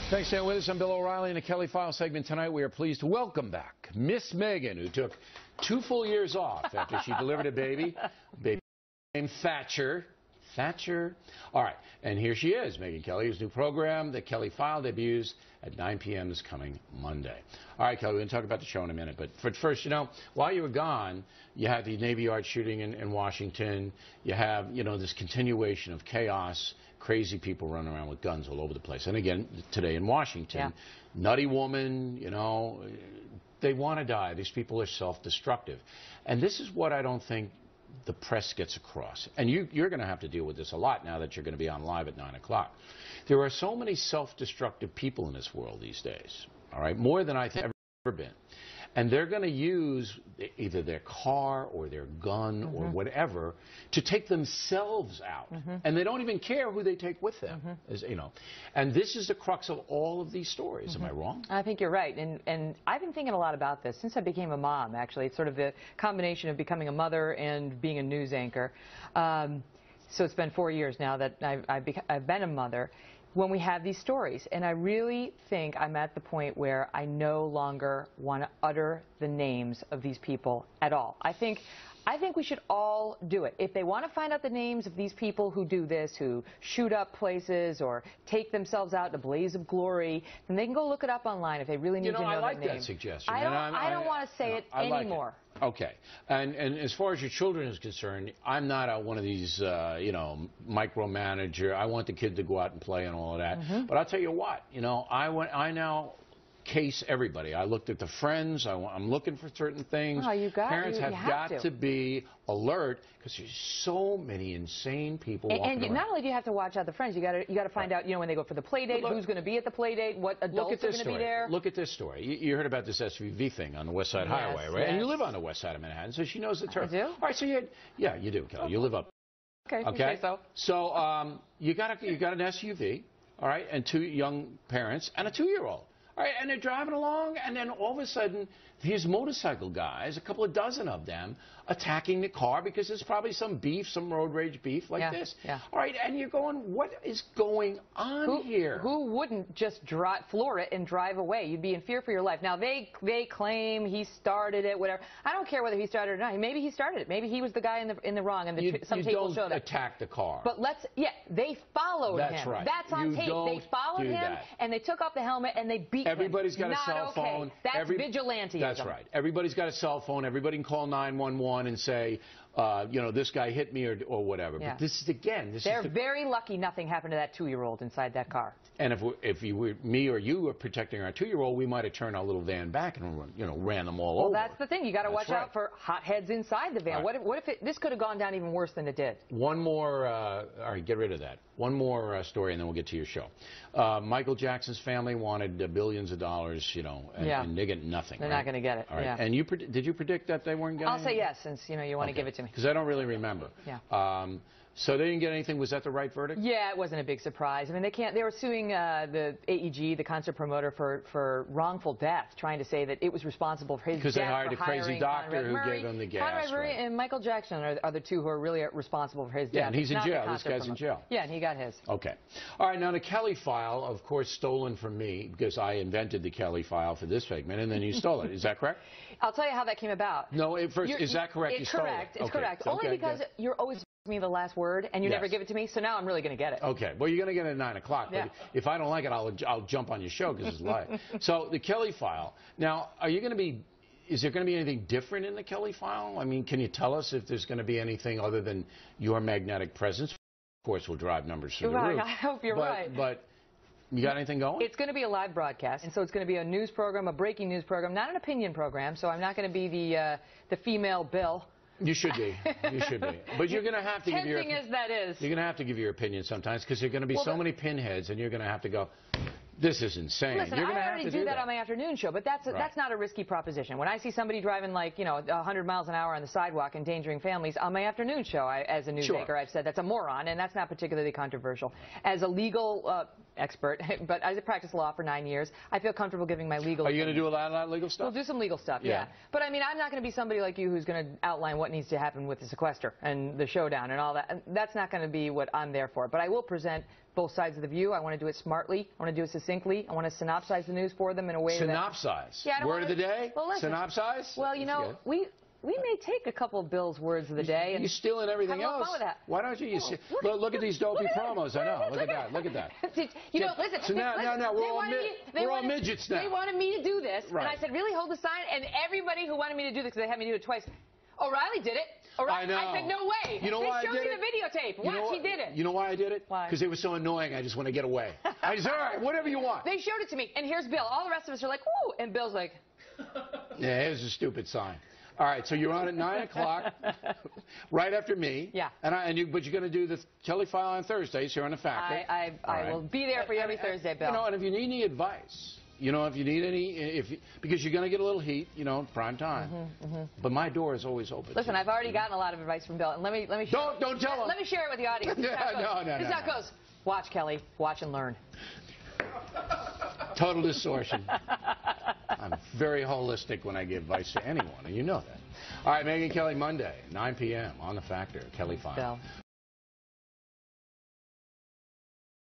Thanks for staying with us. I'm Bill O'Reilly in the Kelly File segment tonight. We are pleased to welcome back Miss Megyn, who took 2 full years off after she delivered a baby named Thatcher. All right, and here she is, Megyn Kelly, whose new program, The Kelly File, debuts at 9 p.m. this coming Monday. All right, Kelly, we're going to talk about the show in a minute, but first, you know, while you were gone, you had the Navy Yard shooting in Washington. You have, you know, this continuation of chaos, crazy people running around with guns all over the place. And again, today in Washington, nutty woman, you know, they want to die. These people are self-destructive. And this is what I don't think the press gets across. And you're going to have to deal with this a lot now that you're going to be on live at 9 o'clock. There are so many self-destructive people in this world these days, all right, more than I think I've ever been. And they're going to use either their car or their gun or whatever to take themselves out. And they don't even care who they take with them, as, you know. And this is the crux of all of these stories. Am I wrong? I think you're right. And I've been thinking a lot about this since I became a mom, actually. It's sort of the combination of becoming a mother and being a news anchor. So it's been 4 years now that I've been a mother. When we have these stories, and I really think I'm at the point where I no longer want to utter the names of these people at all. I think we should all do it. If they want to find out the names of these people who do this, who shoot up places or take themselves out in a blaze of glory, then they can go look it up online if they really need to know their name. I like that suggestion. I don't want to say it anymore. Okay. And as far as your children is concerned, I'm not one of these, you know, micromanager. I want the kid to go out and play and all of that. But I'll tell you what, you know, I now case everybody. I looked at the friends. I'm looking for certain things. Oh, Parents have got to be alert because there's so many insane people walking around. Not only do you have to watch out the friends, you got to find out, you know, when they go for the play date, who's going to be at the play date, what adults are going to be there. Look at this story. You heard about this SUV thing on the West Side Highway, right? And you live on the west side of Manhattan, so she knows the turf. I do? All right, so you do, Kelly. You live up. Okay. You say so. So you got an SUV, all right, and 2 young parents and a 2-year-old. All right, and they're driving along, and then all of a sudden, these motorcycle guys, a couple of dozen of them, attacking the car because there's probably some beef, some road rage beef like this. All right, and you're going, what is going on here? Who wouldn't just floor it and drive away? You'd be in fear for your life. Now, they claim he started it, whatever. I don't care whether he started it or not. Maybe he started it. Maybe he was the guy in the wrong, and some tape will show that. You don't attack the car. But they followed him. That's right. That's on tape. They followed him, and they took off the helmet, and they beat him. Everybody's got a cell phone. That's vigilantism. That's right. Everybody's got a cell phone. Everybody can call 911 and say, you know, this guy hit me or whatever. But this is, again, they're very lucky nothing happened to that 2-year-old inside that car. And if me or you were protecting our 2-year-old, we might have turned our little van back and, you know, ran them all over. Well, that's the thing. You got to watch out for hotheads inside the van. Right. What if this could have gone down even worse than it did? One more. All right, get rid of that. One more story, and then we'll get to your show. Michael Jackson's family wanted billions of dollars, you know, and they get nothing. They're not going to get it. All right. And did you predict that they weren't getting it? I'll say yes, since you know you want to give it to me. Because I don't really remember. So they didn't get anything. Was that the right verdict? Yeah, it wasn't a big surprise. I mean, they were suing the AEG, the concert promoter, for wrongful death, trying to say that it was responsible for his death. Because they hired a crazy doctor who gave them the gas. Conrad Murray and Michael Jackson are the 2 who are really responsible for his death. Yeah, and he's in jail. This guy's in jail. Yeah, and he got his. Okay. All right, now the Kelly File, of course, stolen from me because I invented the Kelly File for this segment, and then you stole it. Is that correct? I'll tell you how that came about. No, first, is that correct? It's correct. It's correct. Only because you're always me the last word, and you never give it to me, so now I'm really going to get it. Okay. Well, you're going to get it at 9 o'clock, but if I don't like it, I'll jump on your show because it's live. So the Kelly File. Now, is there going to be anything different in the Kelly File? I mean, can you tell us if there's going to be anything other than your magnetic presence? Of course, will drive numbers through the roof. I hope you're right. But you got anything going? It's going to be a live broadcast, and so it's going to be a news program, a breaking news program, not an opinion program, so I'm not going to be the female Bill. You should be. You should be. But you're going to have to give your... Tempting as that is. You're going to have to give your opinion sometimes because there are going to be so many pinheads, and you're going to have to go, this is insane. Listen, you're I already do that on my afternoon show, but that's not a risky proposition. When I see somebody driving like, you know, 100 miles an hour on the sidewalk endangering families on my afternoon show, as a news anchor, I've said that's a moron, and that's not particularly controversial. As a legal expert, but I practiced law for 9 years. I feel comfortable giving my legal. Are you going to do a lot of that legal stuff? We'll do some legal stuff, Yeah. But I mean, I'm not going to be somebody like you who's going to outline what needs to happen with the sequester and the showdown and all that. And that's not going to be what I'm there for. But I will present both sides of the view. I want to do it smartly. I want to do it succinctly. I want to synopsize the news for them in a way Synopsize? Yeah, word of the day? Well, listen. Synopsize? Well, you know, we may take a couple of Bill's words of the day and you're stealing everything have a little else. fun with that. Why don't you? Look at these dopey promos. I know. Look at that. Look at that. You know, listen. So now we're all midgets now. They wanted me to do this, right. and I said, really, hold the sign. And everybody who wanted me to do this, because they had me do it twice. O'Reilly did it. I know. I said, no way. You know why I did it? They showed me the videotape. Watch, he did it. You know why I did it? Why? Because it was so annoying. I just want to get away. I just, all right, whatever you want. They showed it to me, and here's Bill. All the rest of us are like, woo, and Bill's like. Yeah, here's a stupid sign. All right, so you're on at 9 o'clock, right after me. Yeah. But you're going to do the Kelly File on Thursdays here on the Factor. I will be there for you every Thursday, Bill. You know, and if you need any advice, you know, if you need any, because you're going to get a little heat, you know, prime time. But my door is always open. Listen, I've already gotten a lot of advice from Bill, and let me share. Don't tell him. Let me share it with the audience. No. This is how it goes. Watch, Kelly. Watch and learn. Total distortion. I'm very holistic when I give advice to anyone, and you know that. All right, Megyn Kelly, Monday, 9 p.m. on The Factor, Kelly File.